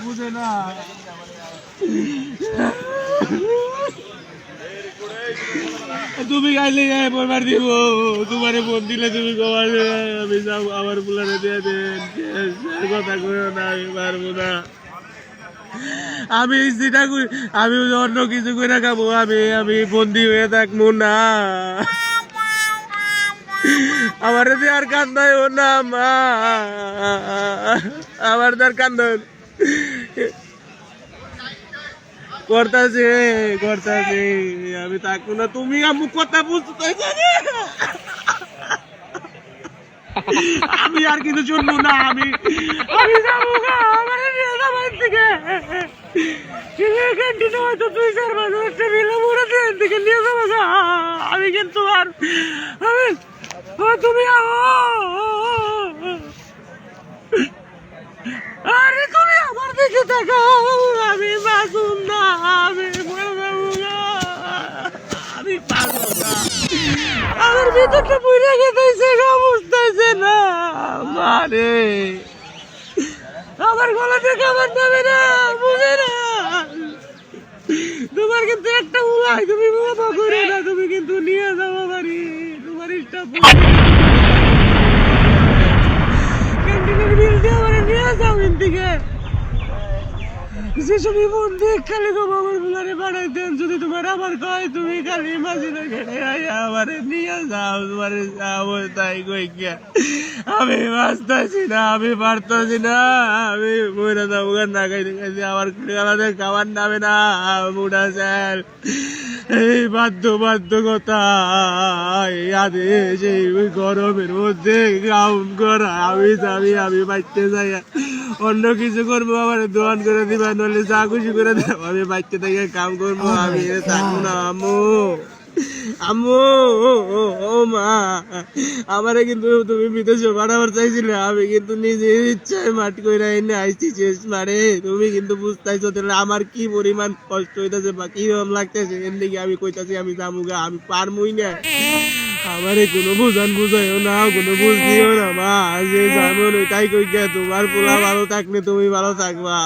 বুঝে না তুমি গাইলে পরবার দিব তোমারে ফোন দিলে তুমি কবার আমি যাও আমার বুলারে দিয়ে দেন কথা কইও না আমি পারবো না আমি যেটা আমি অন্য কিছু করে খাবো আমি বন্দি হয়ে থাকবো না আমার আর কান্দায় না মা আমার তার কান্দায় করতাছে আমি থাকবো না তুমি আমু কথা বুঝতে আমি আর কিছু শুনবো না আমি যাবো আমার থেকে ক্যান্টিনে হয়তো 2-4 মাস একটা মিলে মুড়ে থেকে নিয়ে যাবো আমি কিন্তু আর আমি তুমি আরে তুমি আমার দিকে তাকাও আমি বাঁচুন না আমি মরে যাবো আমি পারবো না আমার ভিতরটা পুড়ে গেছে বুঝতেছে না মারে আমার গলাতে খাবার দেবে না বুঝে না তোমার কিন্তু একটা উলাই তুমি বাবা করে না তুমি কিন্তু নিয়ে যাও বাড়ি তোমার ইচ্ছা ক্যান্টিনের বিল দিয়ে আমার নিয়ে যাও এদিকে যেসব বন্ধু খালি গো আমার বুলারে বাড়াই দেন যদি তোমার আমার কয় তুমি খালি মাঝিনে ঘেড়ে আমার নিয়ে যাও তোমার যাও তাই কই গিয়া আমি বাঁচতেছি না আমি পারতেছি না আমি মরে যাবো না খাইতে খাইতে আমার আমাদের খাবার নামে না বুড়া স্যার এই বাধ্য কথা সেই গরমের মধ্যে কাম করা আমি বাঁচতে যাই অন্য কিছু করবো আমার দোয়ান করে দিবা নলে চা খুশি করে দেবো আমি বাচ্চা থেকে কাম করবো আমি থাকবো না আম্মু ও মা আমারে কিন্তু তুমি বিদেশে পাঠাবার চাইছিলে আমি কিন্তু নিজের ইচ্ছায় মাটি করে এনে আইছি শেষ মারে তুমি কিন্তু বুঝতেছো তাহলে আমার কি পরিমাণ কষ্ট হইতেছে বা কিরকম লাগতেছে এর দিকে আমি কইতাছি আমি যামুগা আমি পারমুই না আমারে কোনো বুঝাইও না কোনো বুঝ দিও না মা যে যাবো তাই কই তোমার পোলা ভালো থাকলে তুমি ভালো থাকবা।